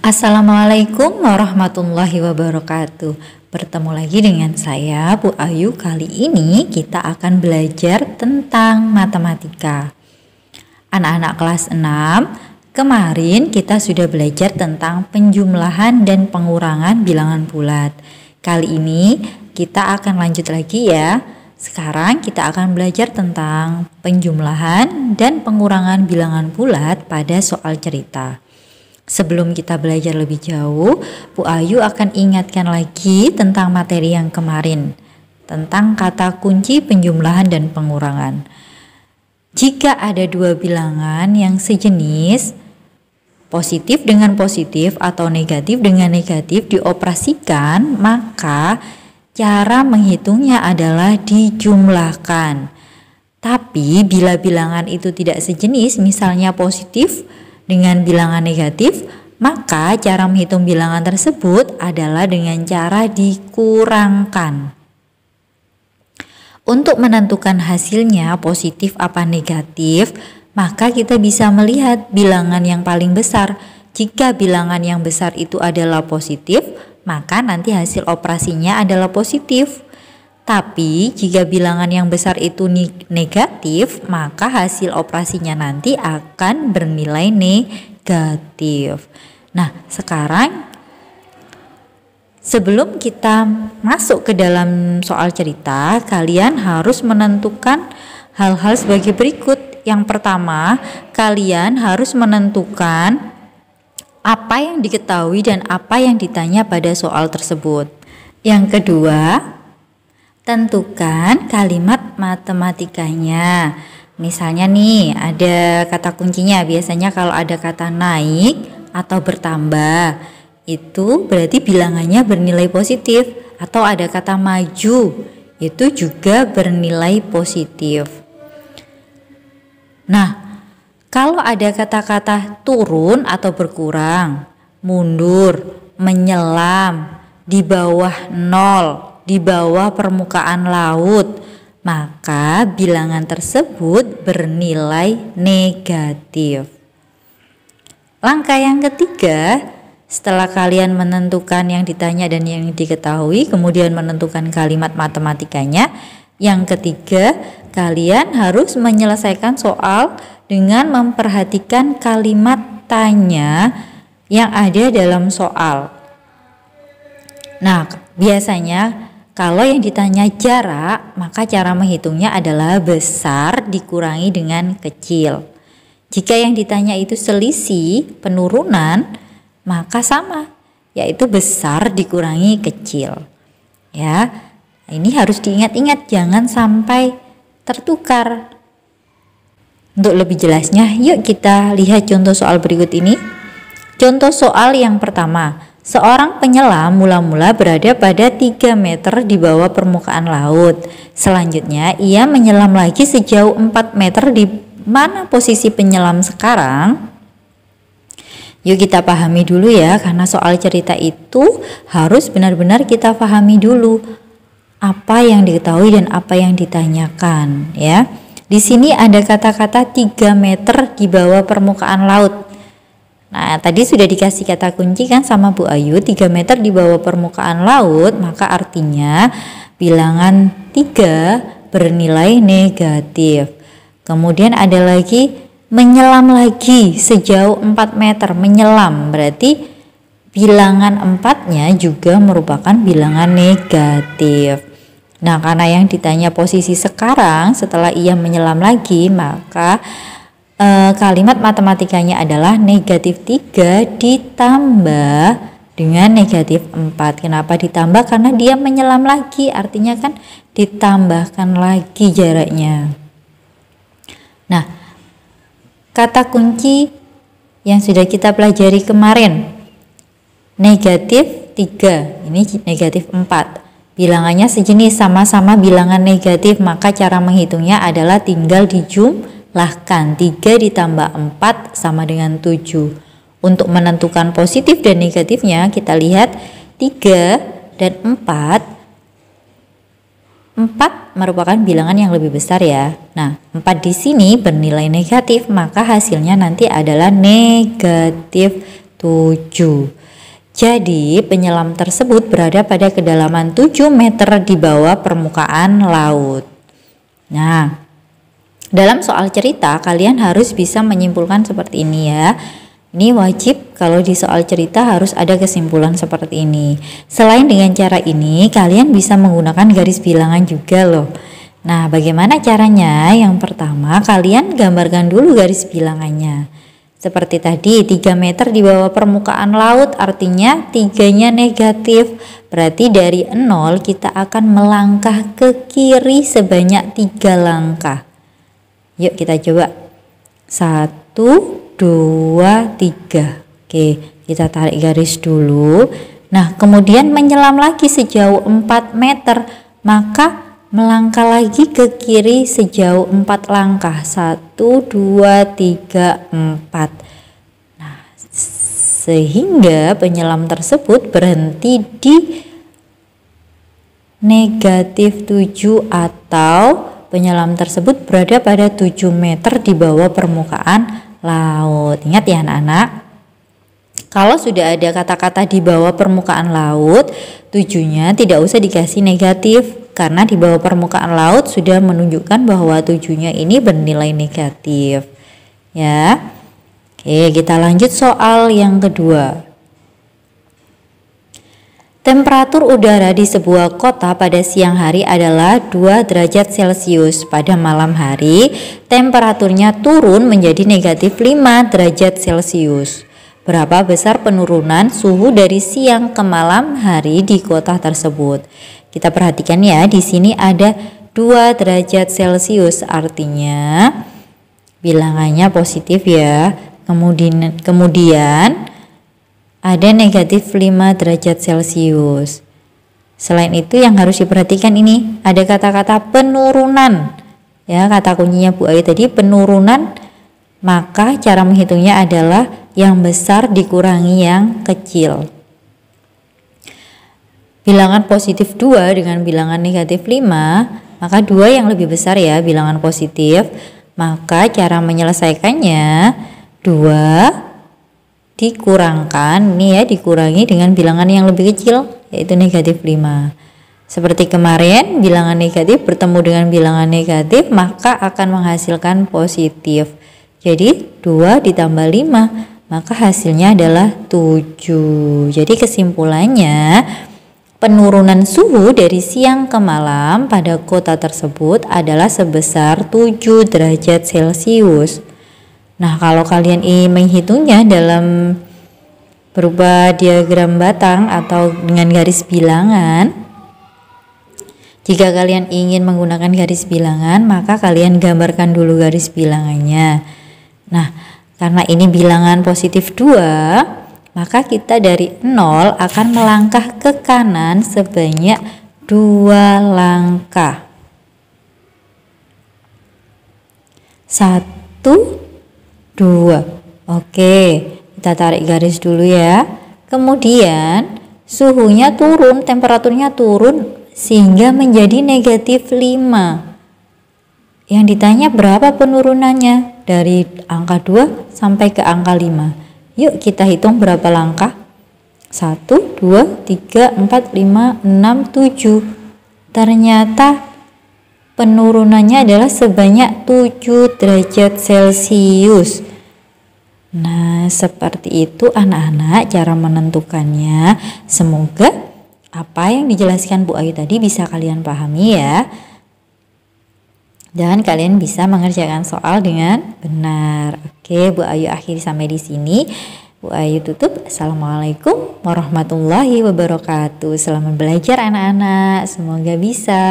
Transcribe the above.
Assalamualaikum warahmatullahi wabarakatuh. Bertemu lagi dengan saya Bu Ayu. Kali ini kita akan belajar tentang matematika. Anak-anak kelas 6, kemarin kita sudah belajar tentang penjumlahan dan pengurangan bilangan bulat. Kali ini kita akan lanjut lagi ya. Sekarang kita akan belajar tentang penjumlahan dan pengurangan bilangan bulat pada soal cerita. Sebelum kita belajar lebih jauh, Bu Ayu akan ingatkan lagi tentang materi yang kemarin, tentang kata kunci penjumlahan dan pengurangan. Jika ada dua bilangan yang sejenis, positif dengan positif atau negatif dengan negatif dioperasikan, maka cara menghitungnya adalah dijumlahkan. Tapi bila bilangan itu tidak sejenis, misalnya positif dengan bilangan negatif, maka cara menghitung bilangan tersebut adalah dengan cara dikurangkan. Untuk menentukan hasilnya positif apa negatif, maka kita bisa melihat bilangan yang paling besar. Jika bilangan yang besar itu adalah positif, maka nanti hasil operasinya adalah positif. Tapi jika bilangan yang besar itu negatif, maka hasil operasinya nanti akan bernilai negatif. Nah, sekarang sebelum kita masuk ke dalam soal cerita, kalian harus menentukan hal-hal sebagai berikut. Yang pertama, kalian harus menentukan apa yang diketahui dan apa yang ditanya pada soal tersebut. Yang kedua, tentukan kalimat matematikanya. Misalnya nih, ada kata kuncinya. Biasanya kalau ada kata naik atau bertambah, itu berarti bilangannya bernilai positif. Atau ada kata maju, itu juga bernilai positif. Nah, kalau ada kata-kata turun atau berkurang, mundur, menyelam, di bawah 0, di bawah permukaan laut, maka bilangan tersebut bernilai negatif. Langkah yang ketiga, setelah kalian menentukan yang ditanya dan yang diketahui, kemudian menentukan kalimat matematikanya, yang ketiga, kalian harus menyelesaikan soal dengan memperhatikan kalimat tanya yang ada dalam soal. Nah, biasanya kalau yang ditanya jarak, maka cara menghitungnya adalah besar dikurangi dengan kecil. Jika yang ditanya itu selisih penurunan, maka sama, yaitu besar dikurangi kecil. Ya, ini harus diingat-ingat, jangan sampai tertukar. Untuk lebih jelasnya, yuk kita lihat contoh soal berikut ini. Contoh soal yang pertama. Seorang penyelam mula-mula berada pada 3 meter di bawah permukaan laut. Selanjutnya ia menyelam lagi sejauh 4 meter. Di mana posisi penyelam sekarang? Yuk kita pahami dulu ya, karena soal cerita itu harus benar-benar kita pahami dulu apa yang diketahui dan apa yang ditanyakan ya. Di sini ada kata-kata 3 meter di bawah permukaan laut. Nah, tadi sudah dikasih kata kunci kan sama Bu Ayu, 3 meter di bawah permukaan laut, maka artinya bilangan 3 bernilai negatif. Kemudian ada lagi menyelam lagi sejauh 4 meter, menyelam berarti bilangan 4-nya juga merupakan bilangan negatif. Nah, karena yang ditanya posisi sekarang setelah ia menyelam lagi, maka kalimat matematikanya adalah negatif 3 ditambah dengan negatif 4. Kenapa ditambah? Karena dia menyelam lagi, artinya kan ditambahkan lagi jaraknya. Nah, kata kunci yang sudah kita pelajari kemarin, negatif 3, ini negatif 4. Bilangannya sejenis, sama-sama bilangan negatif, maka cara menghitungnya adalah tinggal dijumlahkan. 3 ditambah 4 sama dengan 7. Untuk menentukan positif dan negatifnya, kita lihat 3 dan 4. 4 merupakan bilangan yang lebih besar ya. Nah, 4 di sini bernilai negatif, maka hasilnya nanti adalah negatif 7. Jadi penyelam tersebut berada pada kedalaman 7 meter di bawah permukaan laut. Nah, dalam soal cerita kalian harus bisa menyimpulkan seperti ini ya. Ini wajib kalau di soal cerita harus ada kesimpulan seperti ini. Selain dengan cara ini, kalian bisa menggunakan garis bilangan juga loh. Nah, bagaimana caranya? Yang pertama, kalian gambarkan dulu garis bilangannya. Seperti tadi, 3 meter di bawah permukaan laut artinya 3-nya negatif. Berarti dari 0 kita akan melangkah ke kiri sebanyak 3 langkah. Yuk kita coba. 1, 2, 3. Oke, kita tarik garis dulu. Nah, kemudian menyelam lagi sejauh 4 meter. Maka melangkah lagi ke kiri sejauh 4 langkah. 1, 2, 3, 4. Nah, sehingga penyelam tersebut berhenti di negatif 7 atau penyelam tersebut berada pada 7 meter di bawah permukaan laut. Ingat ya anak-anak, kalau sudah ada kata-kata di bawah permukaan laut, 7-nya tidak usah dikasih negatif karena di bawah permukaan laut sudah menunjukkan bahwa 7-nya ini bernilai negatif. Ya. Oke, kita lanjut soal yang kedua. Temperatur udara di sebuah kota pada siang hari adalah 2 derajat Celcius. Pada malam hari, temperaturnya turun menjadi negatif 5 derajat Celcius. Berapa besar penurunan suhu dari siang ke malam hari di kota tersebut? Kita perhatikan ya, di sini ada 2 derajat Celcius, artinya bilangannya positif ya. Kemudian ada negatif 5 derajat Celcius. Selain itu yang harus diperhatikan ini ada kata-kata penurunan. Ya, kata kuncinya Bu Ayu tadi penurunan, maka cara menghitungnya adalah yang besar dikurangi yang kecil. Bilangan positif 2 dengan bilangan negatif 5, maka 2 yang lebih besar ya bilangan positif. Maka cara menyelesaikannya 2 dikurangkan, ini ya dikurangi dengan bilangan yang lebih kecil yaitu negatif 5. Seperti kemarin bilangan negatif bertemu dengan bilangan negatif maka akan menghasilkan positif. Jadi 2 ditambah 5 maka hasilnya adalah 7. Jadi kesimpulannya penurunan suhu dari siang ke malam pada kota tersebut adalah sebesar 7 derajat Celcius. Nah, kalau kalian ingin menghitungnya dalam berupa diagram batang atau dengan garis bilangan, jika kalian ingin menggunakan garis bilangan, maka kalian gambarkan dulu garis bilangannya. Nah, karena ini bilangan positif 2, maka kita dari 0 akan melangkah ke kanan sebanyak 2 langkah. 1, 2. Oke, kita tarik garis dulu ya. Kemudian suhunya turun, temperaturnya turun sehingga menjadi negatif 5. Yang ditanya berapa penurunannya dari angka 2 sampai ke angka 5. Yuk kita hitung berapa langkah. 1, 2, 3, 4, 5, 6, 7. Ternyata penurunannya adalah sebanyak 7 derajat Celcius. Nah, seperti itu anak-anak cara menentukannya. Semoga apa yang dijelaskan Bu Ayu tadi bisa kalian pahami ya. Dan kalian bisa mengerjakan soal dengan benar. Oke, Bu Ayu akhiri sampai di sini. Bu Ayu tutup. Assalamualaikum warahmatullahi wabarakatuh. Selamat belajar anak-anak. Semoga bisa.